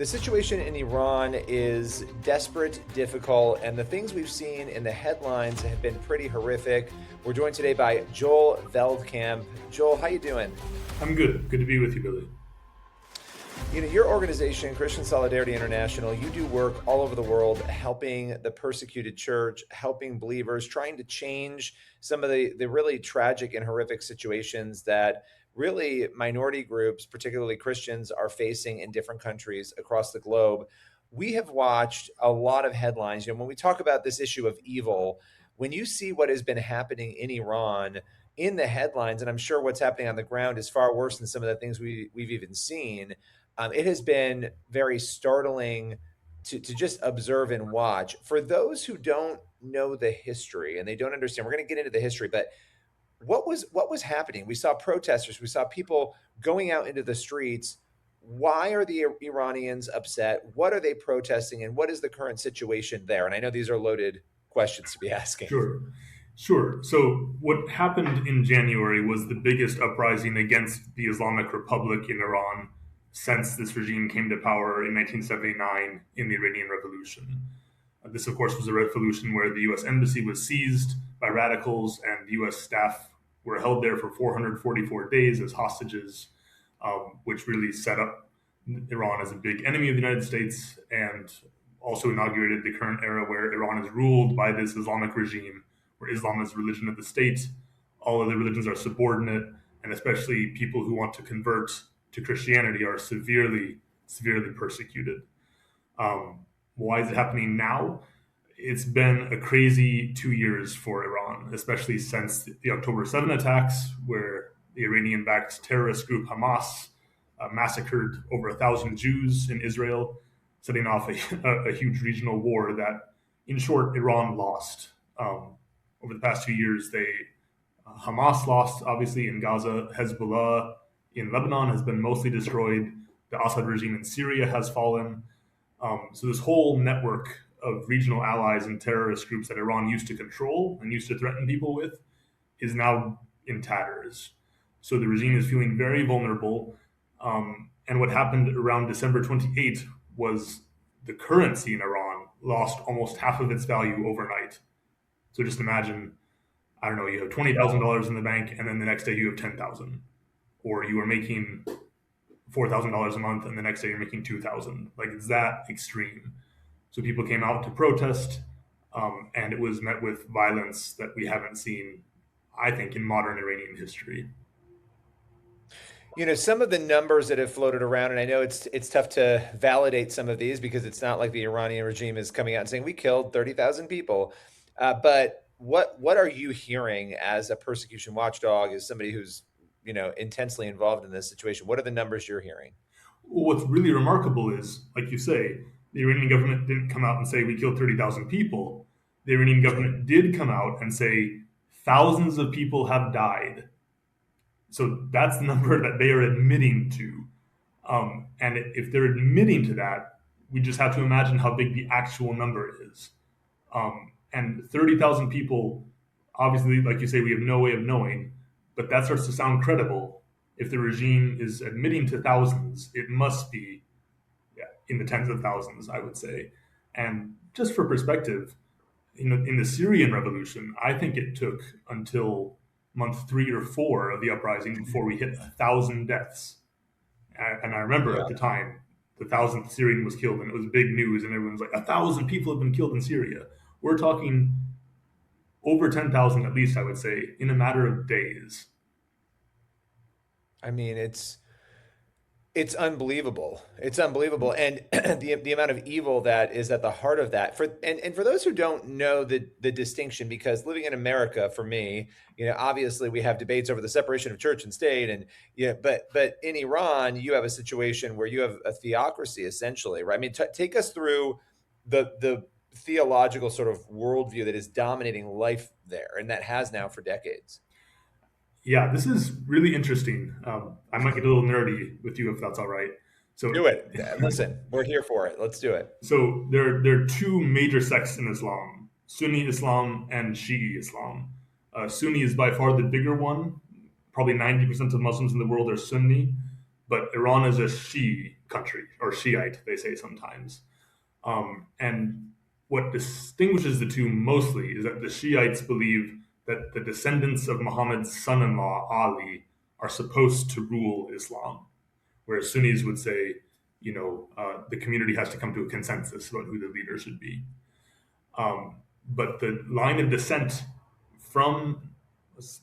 The situation in Iran is desperate, difficult, and the things we've seen in the headlines have been pretty horrific. We're joined today by Joel Veldkamp. Joel, how you doing? I'm good. Good to be with you, Billy. Your organization, Christian Solidarity International, you do work all over the world helping the persecuted church, helping believers, trying to change some of the really tragic and horrific situations that really minority groups, particularly Christians, are facing in different countries across the globe. We have watched a lot of headlines. When we talk about this issue of evil, when you see what has been happening in Iran in the headlines, and I'm sure what's happening on the ground is far worse than some of the things we've even seen. It has been very startling to just observe and watch. For those who don't know the history and they don't understand, we're going to get into the history, but what was happening? We saw protesters, we saw people going out into the streets. Why are the Iranians upset? What are they protesting, and what is the current situation there? And I know these are loaded questions to be asking. Sure. Sure. So, what happened in January was the biggest uprising against the Islamic Republic in Iran since this regime came to power in 1979 in the Iranian Revolution. This, of course, was a revolution where the U.S. embassy was seized by radicals and U.S. staff were held there for 444 days as hostages, which really set up Iran as a big enemy of the United States and also inaugurated the current era where Iran is ruled by this Islamic regime, where Islam is the religion of the state. All other religions are subordinate, and especially people who want to convert to Christianity are severely persecuted. Why is it happening now? It's been a crazy 2 years for Iran, especially since the October 7 attacks, where the Iranian-backed terrorist group Hamas massacred over 1,000 Jews in Israel, setting off a huge regional war that, in short, Iran lost. Over the past 2 years, Hamas lost, obviously, in Gaza. Hezbollah in Lebanon has been mostly destroyed. The Assad regime in Syria has fallen. So this whole network of regional allies and terrorist groups that Iran used to control and used to threaten people with is now in tatters. So the regime is feeling very vulnerable. And what happened around December 28th was the currency in Iran lost almost half of its value overnight. So just imagine, I don't know, you have $20,000 in the bank, and then the next day you have 10,000, or you are making $4,000 a month, and the next day you're making 2,000. Like, it's that extreme. So people came out to protest, and it was met with violence that we haven't seen, I think, in modern Iranian history. Some of the numbers that have floated around, and I know it's tough to validate some of these because it's not like the Iranian regime is coming out and saying we killed 30,000 people. But what are you hearing as a persecution watchdog, as somebody who's intensely involved in this situation? What are the numbers you're hearing? What's really remarkable is, like you say, the Iranian government didn't come out and say we killed 30,000 people. The Iranian government did come out and say thousands of people have died. So that's the number that they are admitting to. And if they're admitting to that, we just have to imagine how big the actual number is. And 30,000 people, obviously, like you say, we have no way of knowing, but that starts to sound credible. If the regime is admitting to thousands, it must be in the tens of thousands, I would say. And just for perspective, in the Syrian revolution, I think it took until month 3 or 4 of the uprising before we hit 1,000 deaths. And I remember at the time, the 1,000th Syrian was killed, and it was big news, and everyone's like, 1,000 people have been killed in Syria. We're talking over 10,000 at least, I would say, in a matter of days. I mean, it's unbelievable. It's unbelievable, and the amount of evil that is at the heart of that. And for those who don't know the distinction, because living in America, for me, obviously we have debates over the separation of church and state, and but in Iran, you have a situation where you have a theocracy essentially, right? I mean, take us through the theological sort of worldview that is dominating life there, and that has now for decades. Yeah, this is really interesting. I might get a little nerdy with you if that's all right. So, Do it. Listen, we're here for it. Let's do it. so there are two major sects in Islam: Sunni Islam and Shi'i Islam. Sunni is by far the bigger one. Probably 90% of Muslims in the world are Sunni, but Iran is a Shi'i country, or Shiite, they say sometimes. And what distinguishes the two mostly is that the Shiites believe that the descendants of Muhammad's son-in-law, Ali, are supposed to rule Islam, whereas Sunnis would say, the community has to come to a consensus about who the leader should be. But the line of descent from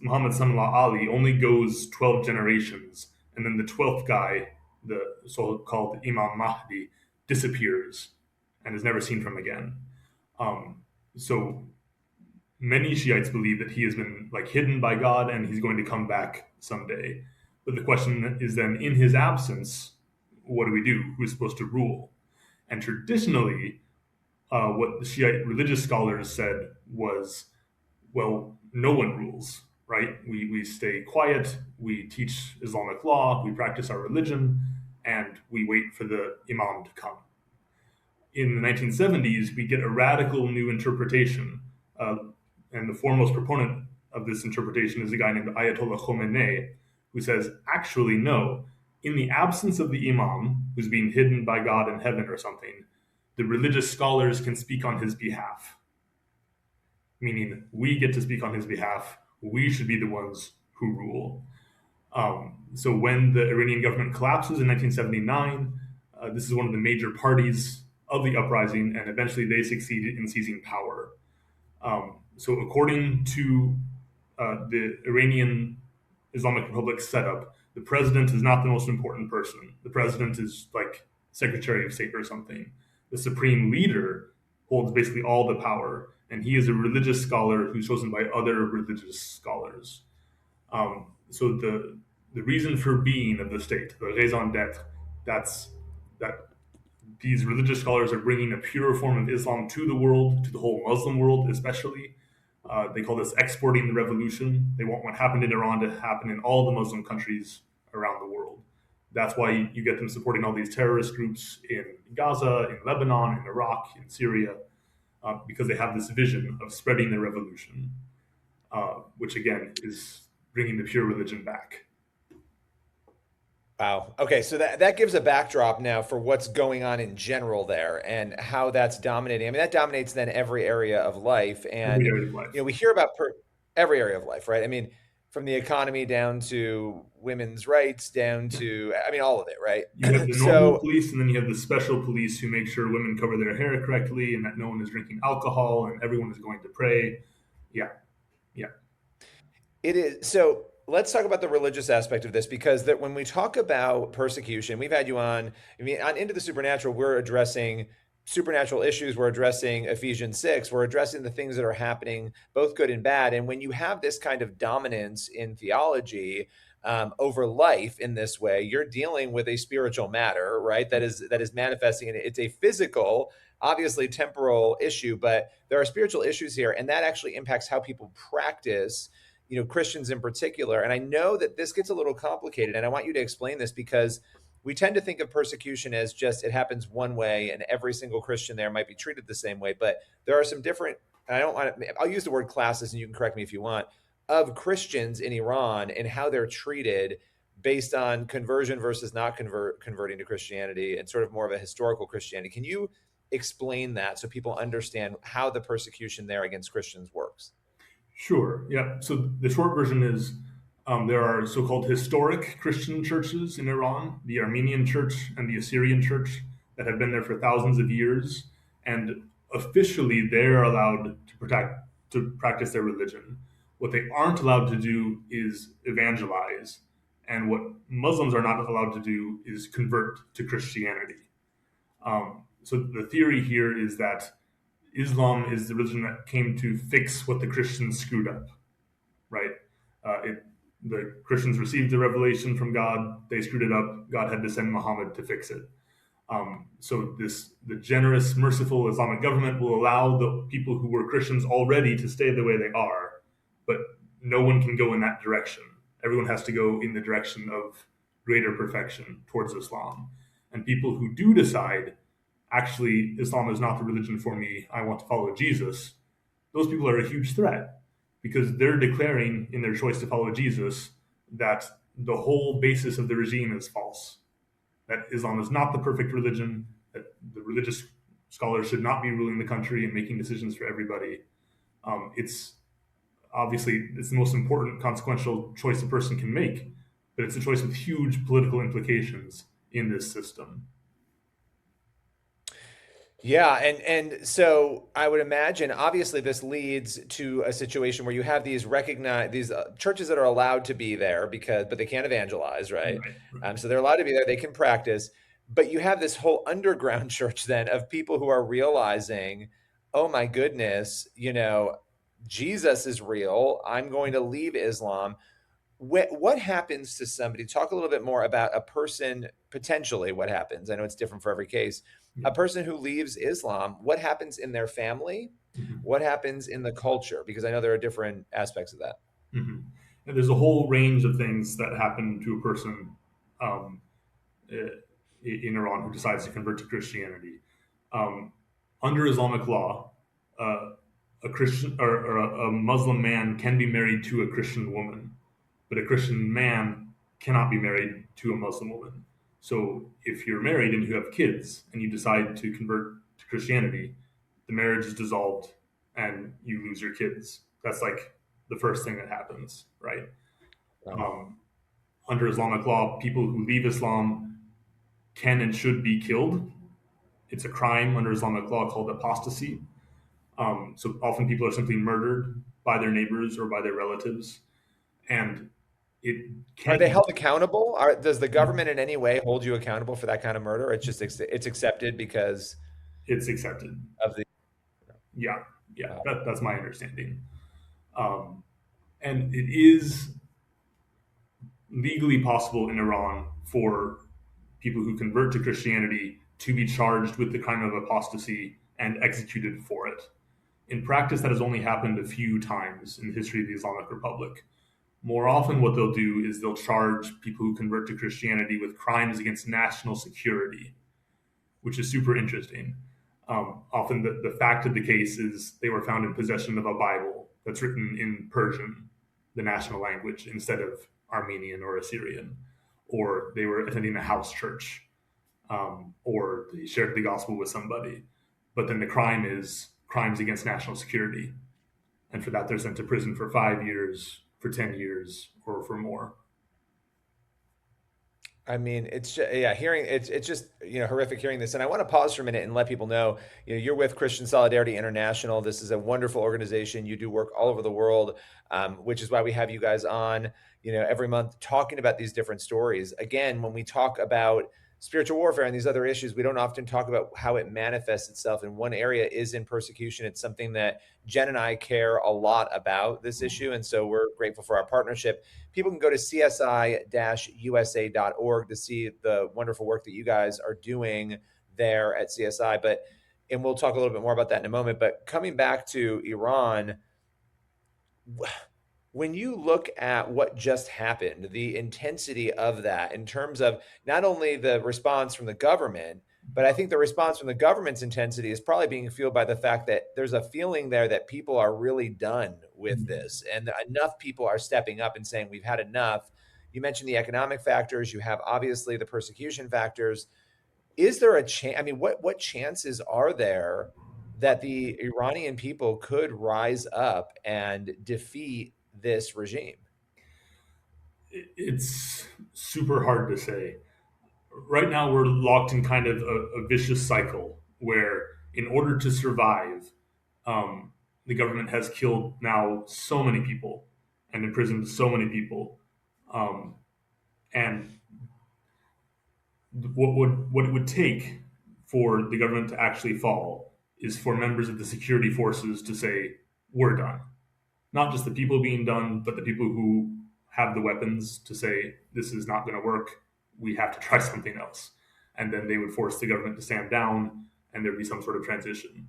Muhammad's son-in-law Ali only goes 12 generations, and then the 12th guy, the so-called Imam Mahdi, disappears and is never seen from again. So many Shiites believe that he has been hidden by God and he's going to come back someday. But the question is then, in his absence, what do we do? Who's supposed to rule? And traditionally, what the Shiite religious scholars said was, well, no one rules, right? We stay quiet, we teach Islamic law, we practice our religion, and we wait for the Imam to come. In the 1970s, we get a radical new interpretation, and the foremost proponent of this interpretation is a guy named Ayatollah Khomeini, who says, actually, no, in the absence of the Imam, who's being hidden by God in heaven or something, the religious scholars can speak on his behalf. Meaning, we get to speak on his behalf. We should be the ones who rule. So when the Iranian government collapses in 1979, this is one of the major parties of the uprising, and eventually they succeeded in seizing power. So according to the Iranian Islamic Republic setup, the president is not the most important person. The president is like Secretary of State or something. The supreme leader holds basically all the power, and he is a religious scholar who's chosen by other religious scholars. So the reason for being of the state, the raison d'être, that's that these religious scholars are bringing a pure form of Islam to the world, to the whole Muslim world especially. They call this exporting the revolution. They want what happened in Iran to happen in all the Muslim countries around the world. That's why you get them supporting all these terrorist groups in Gaza, in Lebanon, in Iraq, in Syria, because they have this vision of spreading the revolution, which again is bringing the pure religion back. Wow. Okay, so that gives a backdrop now for what's going on in general there and how that's dominating. I mean, that dominates then every area of life, and Every area of life. we hear about every area of life, right? I mean, from the economy down to women's rights, down to all of it, right? You have the normal police, and then you have the special police who make sure women cover their hair correctly, and that no one is drinking alcohol, and everyone is going to pray. Yeah. It is. So let's talk about the religious aspect of this, because that when we talk about persecution, we've had you on, on Into the Supernatural, we're addressing supernatural issues. We're addressing Ephesians 6. We're addressing the things that are happening, both good and bad. And when you have this kind of dominance in theology over life in this way, you're dealing with a spiritual matter, right? That is manifesting. And it's a physical, obviously temporal issue, but there are spiritual issues here. And that actually impacts how people practice, Christians in particular. And I know that this gets a little complicated, and I want you to explain this, because we tend to think of persecution as just it happens one way and every single Christian there might be treated the same way. But there are some different, and I'll use the word classes, and you can correct me if you want, of Christians in Iran and how they're treated based on conversion versus not converting to Christianity, and sort of more of a historical Christianity. Can you explain that so people understand how the persecution there against Christians works? Sure. Yeah. So the short version is there are so-called historic Christian churches in Iran, the Armenian church and the Assyrian church, that have been there for thousands of years, and officially they're allowed to practice their religion. What they aren't allowed to do is evangelize, and what Muslims are not allowed to do is convert to Christianity. So the theory here is that Islam is the religion that came to fix what the Christians screwed up, right? The Christians received the revelation from God, they screwed it up, God had to send Muhammad to fix it. So the generous, merciful Islamic government will allow the people who were Christians already to stay the way they are, but no one can go in that direction. Everyone has to go in the direction of greater perfection towards Islam. And people who do decide, actually, Islam is not the religion for me, I want to follow Jesus, those people are a huge threat, because they're declaring in their choice to follow Jesus that the whole basis of the regime is false. that Islam is not the perfect religion, that the religious scholars should not be ruling the country and making decisions for everybody. It's obviously it's the most important consequential choice a person can make, but it's a choice with huge political implications in this system. Yeah, and so I would imagine obviously this leads to a situation where you have these churches that are allowed to be there because but they can't evangelize, right? Right, right. So they're allowed to be there, they can practice, but you have this whole underground church then of people who are realizing, oh my goodness, Jesus is real. I'm going to leave Islam. What happens to somebody? Talk a little bit more about a person, potentially what happens. I know it's different for every case. Yeah. A person who leaves Islam, what happens in their family? Mhm. What happens in the culture? Because I know there are different aspects of that. Mhm. And there's a whole range of things that happen to a person um, in Iran who decides to convert to Christianity. Um, Under Islamic law, uh, a Christian or a Muslim man can be married to a Christian woman, but a Christian man cannot be married to a Muslim woman. So if you're married and you have kids and you decide to convert to Christianity, the marriage is dissolved and you lose your kids. That's like the first thing that happens, right? Wow. Um, Under Islamic law, people who leave Islam can and should be killed. It's a crime under Islamic law called apostasy. So often people are simply murdered by their neighbors or by their relatives, and it Are can't. they held accountable? Does the government in any way hold you accountable for that kind of murder? It's just it's accepted because It's accepted. of the. Yeah, yeah, Wow. that's my understanding. Um, and it is legally possible in Iran for people who convert to Christianity to be charged with the crime of apostasy and executed for it. In practice, that has only happened a few times in the history of the Islamic Republic. More often, what they'll do is they'll charge people who convert to Christianity with crimes against national security, which is super interesting. Often, the fact of the case is they were found in possession of a Bible that's written in Persian, the national language, instead of Armenian or Assyrian, or they were attending a house church, or they shared the gospel with somebody. But then the crime is crimes against national security, and for that they're sent to prison for 5 years, for 10 years, or for more. I mean, it's just, yeah, hearing it's just horrific hearing this, and I want to pause for a minute and let people know, you're with Christian Solidarity International. This is a wonderful organization. You do work all over the world, which is why we have you guys on, every month talking about these different stories. Again, when we talk about spiritual warfare and these other issues, we don't often talk about how it manifests itself. And one area is in persecution. It's something that Jen and I care a lot about, this issue, and so we're grateful for our partnership. People can go to csi-usa.org to see the wonderful work that you guys are doing there at CSI. And we'll talk a little bit more about that in a moment. But coming back to Iran, when you look at what just happened, the intensity of that in terms of not only the response from the government, but I think the response from the government's intensity is probably being fueled by the fact that there's a feeling there that people are really done with this. And enough people are stepping up and saying, we've had enough. You mentioned the economic factors. You have obviously the persecution factors. Is there a chance? I mean, what chances are there that the Iranian people could rise up and defeat this regime? It's super hard to say. Right now, we're locked in kind of a vicious cycle where, in order to survive, the government has killed now so many people and imprisoned so many people. Um, and what it would take for the government to actually fall is for members of the security forces to say, we're done. Not just the people being done, but the people who have the weapons to say, this is not going to work. We have to try something else. And then they would force the government to stand down and there'd be some sort of transition.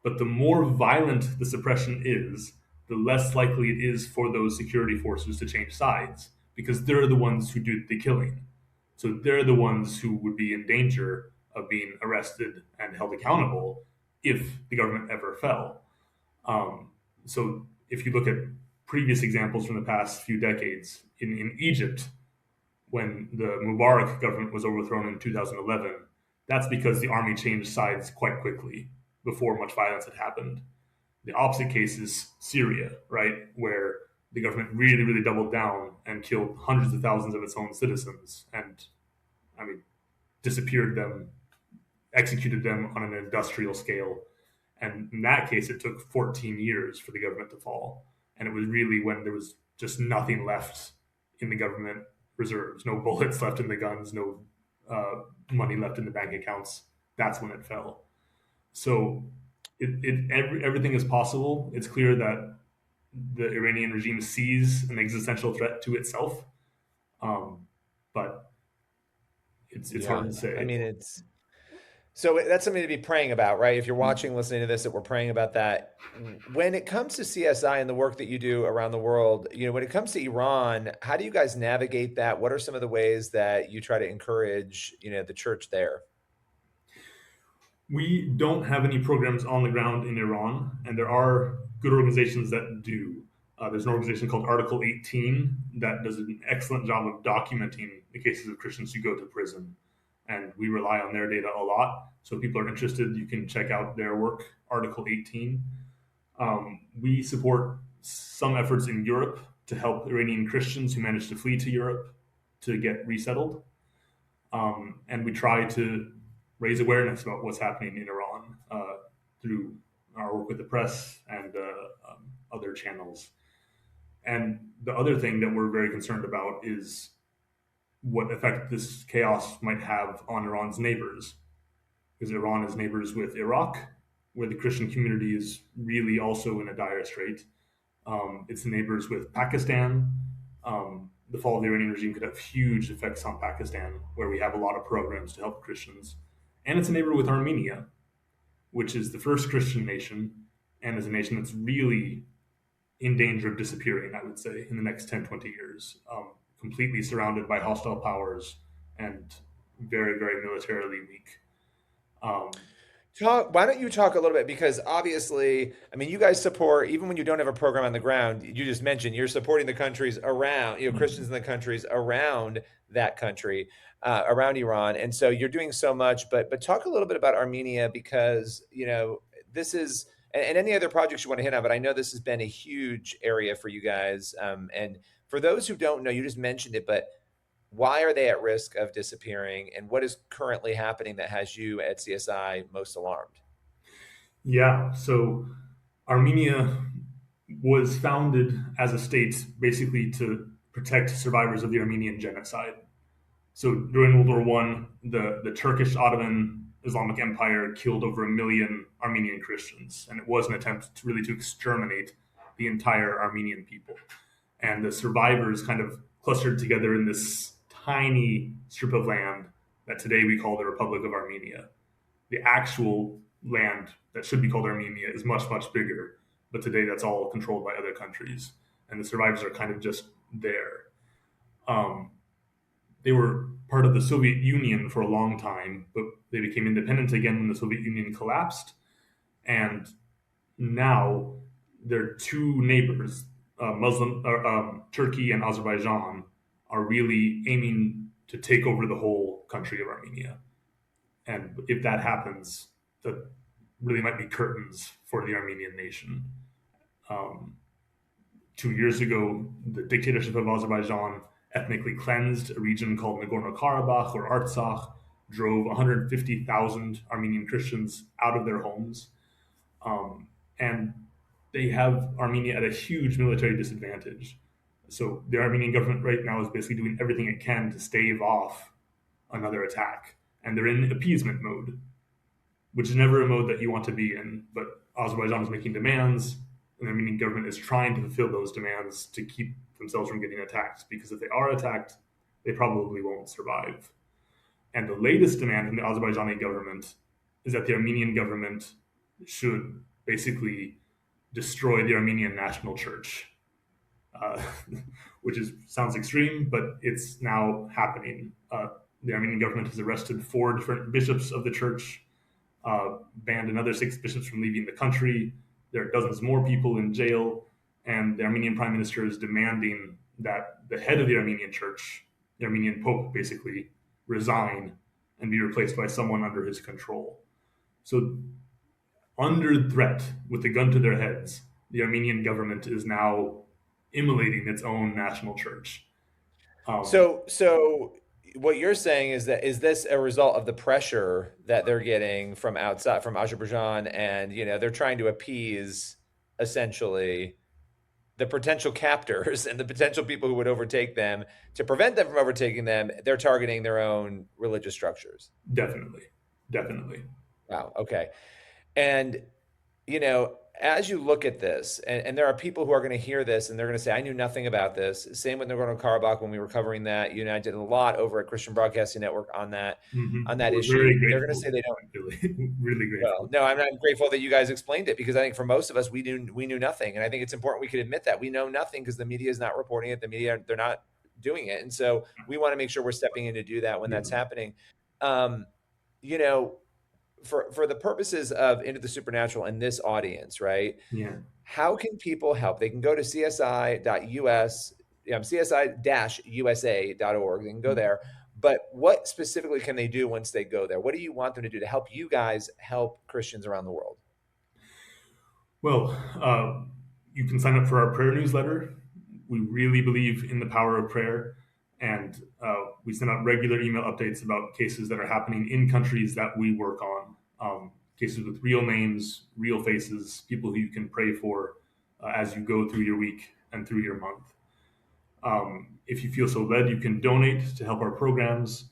But the more violent the suppression is, the less likely it is for those security forces to change sides because they're the ones who do the killing. So they're the ones who would be in danger of being arrested and held accountable if the government ever fell. So if you look at previous examples from the past few decades, in Egypt, when the Mubarak government was overthrown in 2011, that's because the army changed sides quite quickly before much violence had happened. The opposite case is Syria, right, where the government really, really doubled down and killed hundreds of thousands of its own citizens, and I mean, disappeared them, executed them on an industrial scale. And in that case, it took 14 years for the government to fall. And it was really when there was just nothing left in the government reserves, no bullets left in the guns, no money left in the bank accounts. That's when it fell. So everything is possible. It's clear that the Iranian regime sees an existential threat to itself, but it's hard Yeah. to I say. mean, it's so that's something to be praying about, right? If you're watching, listening to this, that we're praying about that. When it comes to CSI and the work that you do around the world, when it comes to Iran, how do you guys navigate that? What are some of the ways that you try to encourage, the church there? We don't have any programs on the ground in Iran, and there are good organizations that do. There's an organization called Article 18 that does an excellent job of documenting the cases of Christians who go to prison. And we rely on their data a lot. So if people are interested, you can check out their work, Article 18. We support some efforts in Europe to help Iranian Christians who manage to flee to Europe to get resettled. And we try to raise awareness about what's happening in Iran through our work with the press and other channels. And the other thing that we're very concerned about is what effect this chaos might have on Iran's neighbors, because Iran is neighbors with Iraq, where the Christian community is really also in a dire strait. It's neighbors with Pakistan. The fall of the Iranian regime could have huge effects on Pakistan, where we have a lot of programs to help Christians. And it's a neighbor with Armenia, which is the first Christian nation and is a nation that's really in danger of disappearing, I would say, in the next 10, 20 years, completely surrounded by hostile powers and very, very militarily weak. Um, Why don't you talk a little bit? Because obviously, I mean, you guys support, even when you don't have a program on the ground, you just mentioned you're supporting the countries around, Christians in the countries around that country, around Iran. And so you're doing so much, but talk a little bit about Armenia because, this is, and any other projects you want to hit on, but I know this has been a huge area for you guys. And for those who don't know, you just mentioned it, but why are they at risk of disappearing and what is currently happening that has you at CSI most alarmed? yeah, so Armenia was founded as a state basically to protect survivors of the Armenian genocide. So during World War One, the Turkish Ottoman Islamic Empire killed over 1 million Armenian Christians, and it was an attempt to really to exterminate the entire Armenian people. And the survivors kind of clustered together in this tiny strip of land that today we call the Republic of Armenia. The actual land that should be called Armenia is much, much bigger, but today that's all controlled by other countries. And the survivors are kind of just there. Um, they were part of the Soviet Union for a long time, but they became independent again when the Soviet Union collapsed. And now their two neighbors, Turkey and Azerbaijan, are really aiming to take over the whole country of Armenia. And if that happens, that really might be curtains for the Armenian nation. Um, 2 years ago, the dictatorship of Azerbaijan ethnically cleansed a region called Nagorno Karabakh or Artsakh, drove 150,000 Armenian Christians out of their homes. And they have Armenia at a huge military disadvantage. So the Armenian government right now is basically doing everything it can to stave off another attack. And they're in appeasement mode, which is never a mode that you want to be in. But Azerbaijan is making demands, and the Armenian government is trying to fulfill those demands to keep themselves from getting attacked. Because if they are attacked, they probably won't survive. And the latest demand from the Azerbaijani government is that the Armenian government should basically destroy the Armenian National Church, uh, which sounds extreme, but it's now happening. The Armenian government has arrested 4 different bishops of the church, banned another 6 bishops from leaving the country. There are dozens more people in jail, and the Armenian prime minister is demanding that the head of the Armenian church the Armenian Pope basically resign and be replaced by someone under his control. So, under threat, with a gun to their heads, the Armenian government is now immolating its own national church. So what you're saying is that is this a result of the pressure that they're getting from outside, from Azerbaijan, and they're trying to appease essentially the potential captors and the potential people who would overtake them. To prevent them from overtaking them, they're targeting their own religious structures. Definitely, definitely. Wow. Okay. And as you look at this, and there are people who are going to hear this and they're going to say, I knew nothing about this. Same with Nagorno-Karabakh when we were covering that. You and I did a lot over at Christian Broadcasting Network on that We're issue. very They're going to grateful. say they don't. Really grateful. Well, no, I'm grateful that you guys explained it, because I think for most of us, we knew nothing. And I think it's important we could admit that we know nothing because the media is not reporting it. The media, they're not doing it. And so we want to make sure we're stepping in to do that when that's happening. You know, for the purposes of Into the Supernatural and this audience, right? Yeah. How can people help? They can go to csi.us, csi-usa.org. They can go there. But what specifically can they do once they go there? What do you want them to do to help you guys help Christians around the world? Well, you can sign up for our prayer newsletter. We really believe in the power of prayer, and we send out regular email updates about cases that are happening in countries that we work on. Cases with real names, real faces, people who you can pray for as you go through your week and through your month. If you feel so led, you can donate to help our programs.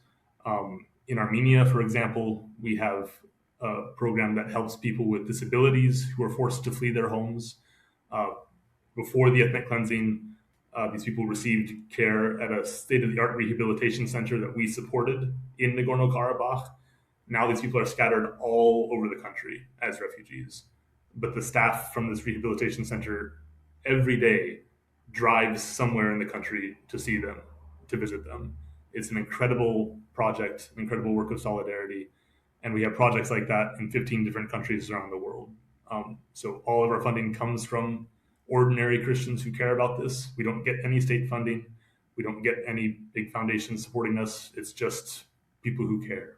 In Armenia, for example, we have a program that helps people with disabilities who are forced to flee their homes. Before the ethnic cleansing, these people received care at a state-of-the-art rehabilitation center that we supported in Nagorno-Karabakh. Now these people are scattered all over the country as refugees. But the staff from this rehabilitation center every day drives somewhere in the country to see them, to visit them. It's an incredible project, an incredible work of solidarity. And we have projects like that in 15 different countries around the world. So all of our funding comes from ordinary Christians who care about this. We don't get any state funding. We don't get any big foundations supporting us. It's just people who care.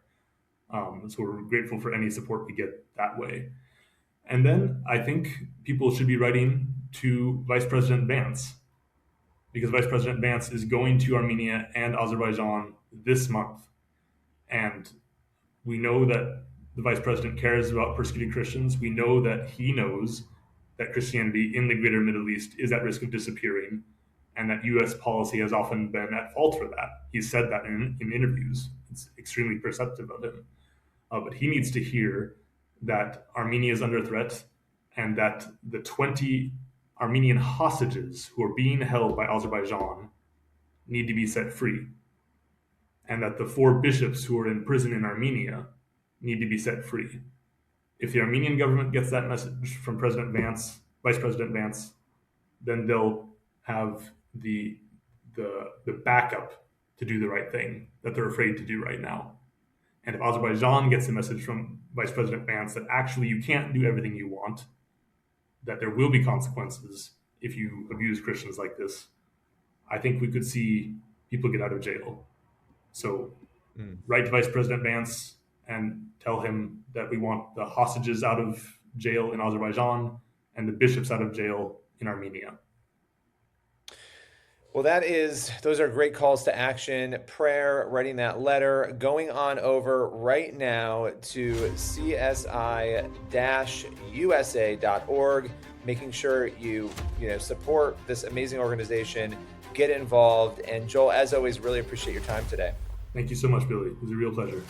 So we're grateful for any support we get that way. And then I think people should be writing to Vice President Vance, because Vice President Vance is going to Armenia and Azerbaijan this month. And we know that the Vice President cares about persecuted Christians. We know that he knows that Christianity in the greater Middle East is at risk of disappearing, and that U.S. policy has often been at fault for that. He's said that in interviews. It's extremely perceptive of him. But he needs to hear that Armenia is under threat, and that the 20 Armenian hostages who are being held by Azerbaijan need to be set free, and that the 4 bishops who are in prison in Armenia need to be set free. If the Armenian government gets that message from President Vance, Vice President Vance, then they'll have the backup to do the right thing that they're afraid to do right now. And if Azerbaijan gets a message from Vice President Vance that actually you can't do everything you want, that there will be consequences if you abuse Christians like this, I think we could see people get out of jail. So write to Vice President Vance and tell him that we want the hostages out of jail in Azerbaijan and the bishops out of jail in Armenia. Well, those are great calls to action. Prayer, writing that letter, going on over right now to csi-usa.org, making sure you support this amazing organization, get involved. And Joel, as always, really appreciate your time today. Thank you so much, Billy. It was a real pleasure.